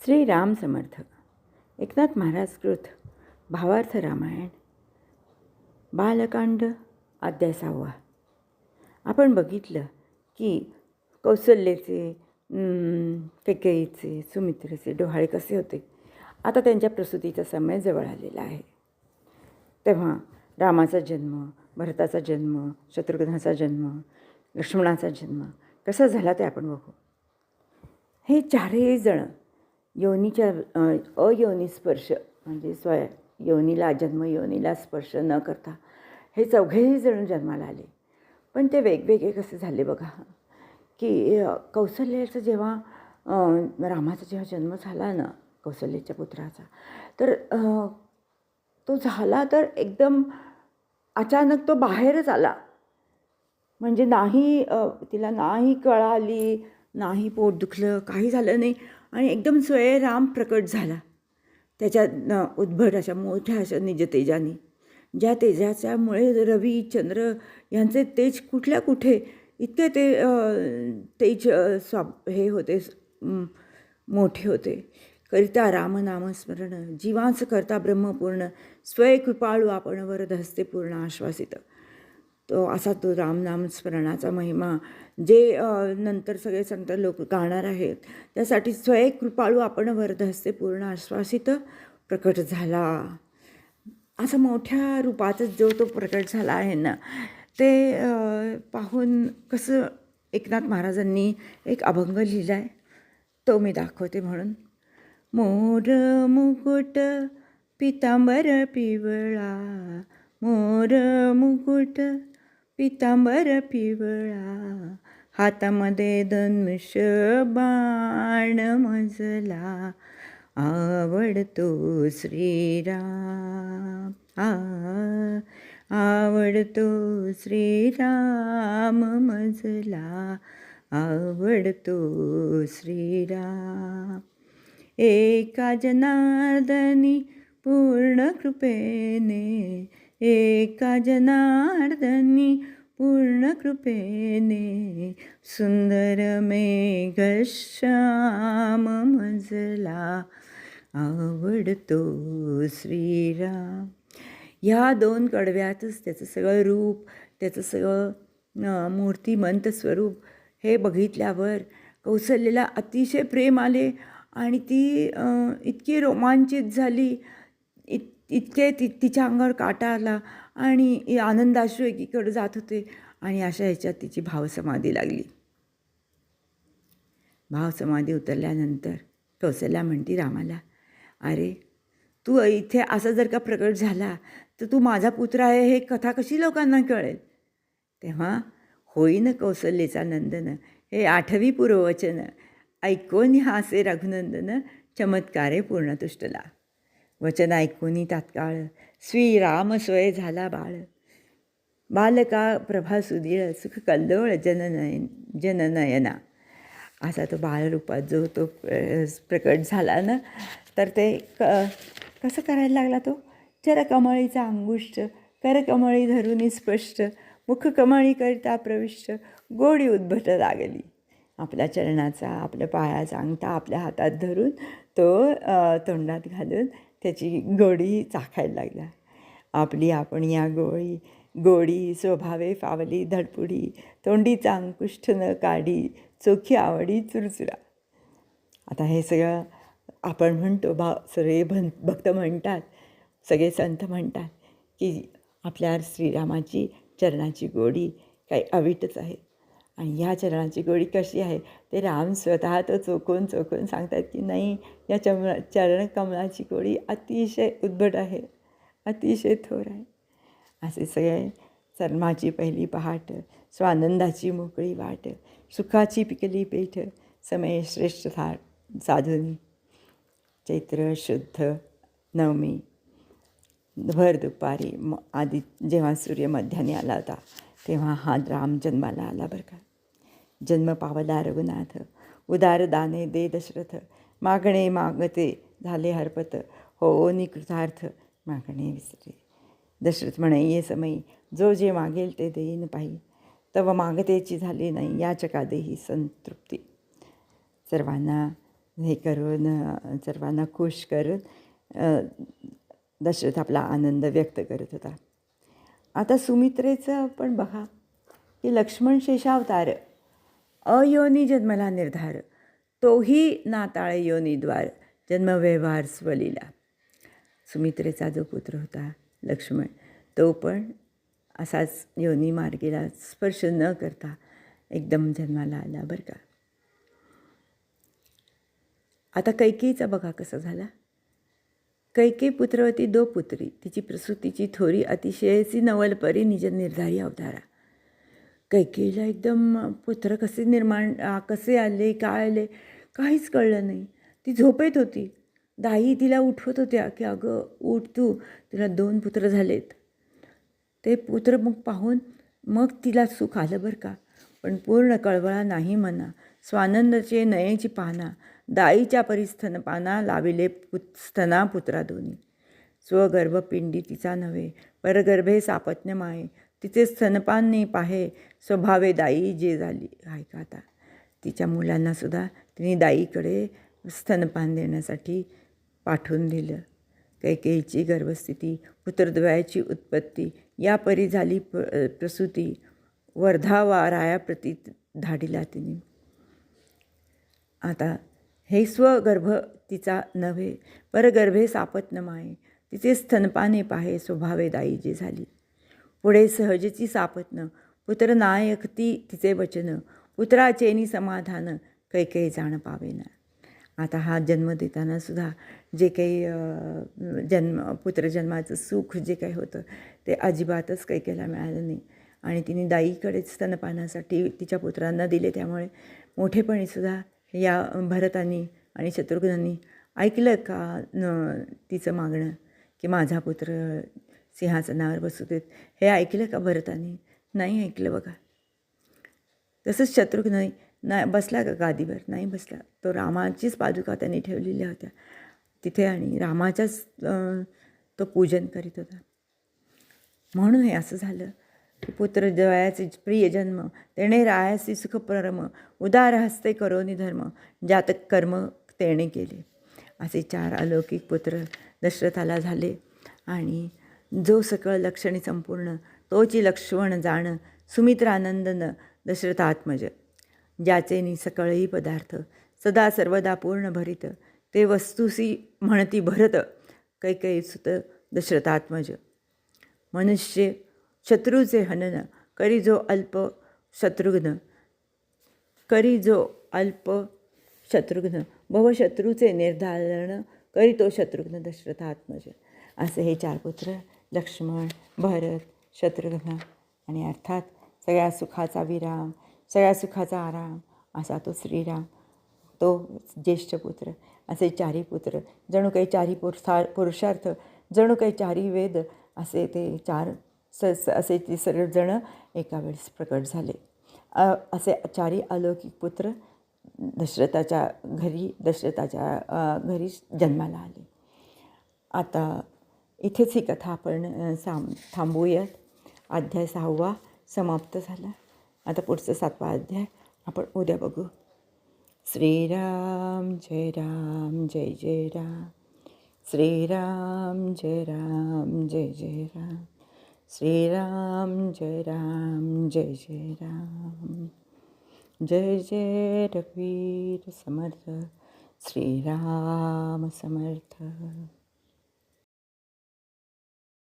श्री राम समर्थ. एकनाथ महाराज कृत भावार्थ रामायण बालकांड अध्याय 6. आपण बघितलं की कौसल्याचे, कैकेयीचे, सुमित्रेचे डोहाळे कसे होते. आता त्यांच्या प्रसूतीचा समय जवळ आलेला आहे. तेव्हा रामाचा जन्म, भरताचा जन्म, शत्रुघ्नाचा जन्म, लक्ष्मणाचा जन्म कसा झाला ते आपण बघू. हे चारही जण योनीच्या अयोनी स्पर्श म्हणजे योनीला जन्म योनीला स्पर्श न करता हे चौघेही जण जन्माला आले. पण ते वेगवेगळे कसे झाले बघा. की कौसल्याचा जेव्हा रामाचा जेव्हा जन्म झाला ना, कौसल्याच्या पुत्राचा, तर तो झाला तर एकदम अचानक तो बाहेरच आला. म्हणजे नाही तिला नाही कळाली, नाही पोट दुखलं, काही झालं नाही. आणि एकदम स्वयं प्रकट झाला त्याच्या उद्भट अशा मोठ्या अशा निज तेजाने, ज्या तेजाच्यामुळे रवी चंद्र यांचे तेज कुठल्या कुठे इतके ते तेज हे होते, मोठे होते. करिता रामनामस्मरण जीवांस करता ब्रह्मपूर्ण, स्वय कृपाळू आपण वरद हस्ते पूर्ण आश्वासित. तो असा तो रामनामस्मरणाचा महिमा जे नंतर सगळे संत लोक गाणार आहेत, त्यासाठी स्वय कृपाळू आपण वरद हस्ते पूर्ण आश्वासित प्रकट झाला. असं मोठ्या रूपातच जो तो प्रकट झाला आहे ना, ते पाहून कसं एकनाथ महाराजांनी एक अभंग लिहिला आहे, तो मी दाखवते. म्हणून मोर मुकुट पितांबर पिवळा, मोर मुकुट पितांबर पिवळा, हातामध्ये धनुष बाण मजला, आवडतो श्रीराम, आवडतो श्रीराम मजला, आवडतो श्रीराम. एका जनार्दनी पूर्ण कृपेने, एका जनार्दनी पूर्ण कृपेने, सुंदर मेघश्याम मजला, आवडतो श्रीराम. ह्या दोन कडव्यातच त्याचं सगळं रूप, त्याचं सगळं मूर्तिमंत स्वरूप हे बघितल्यावर कौसल्याला अतिशय प्रेम आले आणि ती इतकी रोमांचित झाली, इतके तिच्या अंगावर काटा आला आणि आनंदाश्रू एकीकडे जात होते. आणि अशा ह्याच्यात तिची भावसमाधी लागली. भावसमाधी उतरल्यानंतर कौसल्या म्हणती रामाला, अरे तू इथे असं जर का प्रकट झाला तर तू माझा पुत्र आहे हे कथा कशी लोकांना कळेल. तेव्हा होईन कौसल्याचा नंदन, हे 8वी पूर्ववचन ऐकोनी हासे रघुनंदन, चमत्कारे पूर्ण तुष्टला. वचन ऐकोनी तात्काळ श्रीराम स्वय झाला बाळ, बालका प्रभा सुदीळ सुख कल्लोळ जननयना. असा तो बाळरूपात जो तो प्रकट झाला ना, तर ते कसं करायला लागला. तो चरकमळीचा अंगुष्ठ करकमळी धरुनी स्पष्ट, मुखकमळी करिता प्रविष्ट, गोडी उद्भट लागली. आपल्या चरणाचा, आपल्या पायाचा अंगठा आपल्या हातात धरून तो तोंडात घालून त्याची गोडी चाखायला लागला. आपली आपण या गोडी स्वभावे फावली धडपुडी, तोंडीचा अंकुष्ठ न काढी, चोखी आवडी चुरचुरा. आता हे सगळं आपण म्हणतो, सगळे भक्त म्हणतात, सगळे संत म्हणतात की आपल्या श्रीरामाची चरणाची गोडी काही अवीटच आहे. आणि ह्या चरणाची गोडी कशी आहे ते राम स्वतः तो चोखून सांगतात की नाही, या चरण कमळाची गोडी अतिशय उद्भट आहे, अतिशय थोर आहे. असे सगळे चरणाची पहिली पहाट, स्वानंदाची मोकळी वाट, सुखाची पिकली पेठ, समय श्रेष्ठ साधुनी. चैत्र शुद्ध नवमी भर दुपारी आधी जेव्हा सूर्य मध्याने आला होता, तेव्हा हा राम जन्माला आला बरं का. जन्म पावला रघुनाथ, उदार दाने दे दशरथ, मागणे मागते झाले हरपत, हो निकृतार्थ मागणे विसरे. दशरथ म्हणे, ये समयी जो जे मागेल ते देईन पायी, तव मागतेची झाली नाही याचका देही संतृप्ती. सर्वांना हे करून सर्वांना खुश करून दशरथ आपला आनंद व्यक्त करत होता. आता सुमित्रेचं पण बघा की लक्ष्मण शेषावतार, अयोनी जन्मला निर्धार, तोही नाताळ योनीद्वार, जन्मव्यवहार स्वलीला. सुमित्रेचा जो पुत्र होता लक्ष्मण, तो पण असाच योनी मार्गेला स्पर्श न करता एकदम जन्माला आला बरं का. आता कैकेयीचा बघा कसं झाला. कैकेयी पुत्रवती दो पुत्री, तिची प्रसूतीची थोरी अतिशयची नवलपरी निज निर्धारी अवतारा. कैकेयीला एकदम पुत्र कसे आले, काय आले, काहीच कळलं नाही. ती झोपेत होती. दाई तिला उठवत होत्या की अगं उठ तू, तुला 2 पुत्र झालेत. ते पुत्र मग पाहून मग तिला सुख आलं बरं का. पण पूर्ण कळवळा नाही म्हणा, स्वानंदाचे नयेची पाना, दाईच्या परी स्तनपाना लाविले स्तना पुत्रा दोन्ही. स्वगर्भपिंडी तिचा नव्हे, परगर्भे सापत्न माये, तिचे स्तनपान पाहे, स्वभावे दाई जे झाली. ऐका आता, तिच्या मुलांनासुद्धा तिने दाईकडे स्तनपान देण्यासाठी पाठवून दिलं. कैकेयीची गर्भस्थिती, पुत्रद्वयाची उत्पत्ती, या परी झाली प्रसूती, वर्धावाराया प्रती धाडिला तिने. आता हे स्वगर्भ तिचा नव्हे, परगर्भे सापत्न माये, तिचे स्तनपाने पाहे, स्वभावे दाई जे झाली. पुढे सहजची सापत्न, पुत्र नायकती तिचे वचन, पुत्राचेनी समाधान, कैकेयी जाण पावेना. आता हा जन्म देताना सुद्धा जे काही पुत्रजन्माचं सुख जे काही होतं ते अजिबातच कैकेयीला मिळालं नाही. आणि तिने दाईकडेच स्तनपानासाठी तिच्या पुत्रांना दिले. त्यामुळे मोठेपणीसुद्धा या भरतानी आणि शत्रुघ्नांनी ऐकलं का तिचं मागणं की माझा पुत्र सिंहासनावर बसू देत. हे ऐकलं का भरतानी? नाही ऐकलं बघा. तसंच शत्रुघ्न बसला का गादीवर? नाही बसला. तो रामाचीच पादुका त्यांनी ठेवलेल्या होत्या तिथे आणि रामाच्याच तो पूजन करीत होता. म्हणून हे असं झालं की पुत्र जयाचे प्रिय जन्म, तेणे रायासी सुख परम, उदार हस्ते करोनी धर्म, जातक कर्म तेणे केले. असे 4 अलौकिक पुत्र दशरथाला झाले. आणि जो सकळ लक्षणी संपूर्ण, तोची लक्ष्मण जाण, सुमित्रानंदन दशरथात्मज, ज्याचे सकळही पदार्थ, सदा सर्वदा पूर्ण भरित, ते वस्तुसी म्हणती भरत, कैकेयीसुत दशरथात्मज. मनुष्य शत्रूचे हनन, करी जो अल्प शत्रुघ्न, भवशत्रूचे निर्धारण, करी तो शत्रुघ्न दशरथात्मज. असे हे 4 पुत्र लक्ष्मण, भरत, शत्रुघ्न आणि अर्थात सगळ्या सुखाचा विराम, सगळ्या सुखाचा आराम असा तो श्रीराम, तो ज्येष्ठ पुत्र. असे 4ही पुत्र, जणू काही 4ही पुरुषार्थ, जणू काही 4ही वेद, असे ते 4 असे ते सर्वजण एका वेळेस प्रकट झाले. असे 4ही अलौकिक पुत्र दशरथाच्या घरी जन्माला आले. आता इथेच ही कथा आपण थांबवूयात. अध्याय 6वा समाप्त झाला. आता पुढचा 7वा अध्याय आपण उद्या बघू. श्रीराम जय राम जय जय राम, श्रीराम जय राम जय जय राम, श्रीराम जय राम जय जय राम. जय जय रघुवीर समर्थ, श्रीराम समर्थ.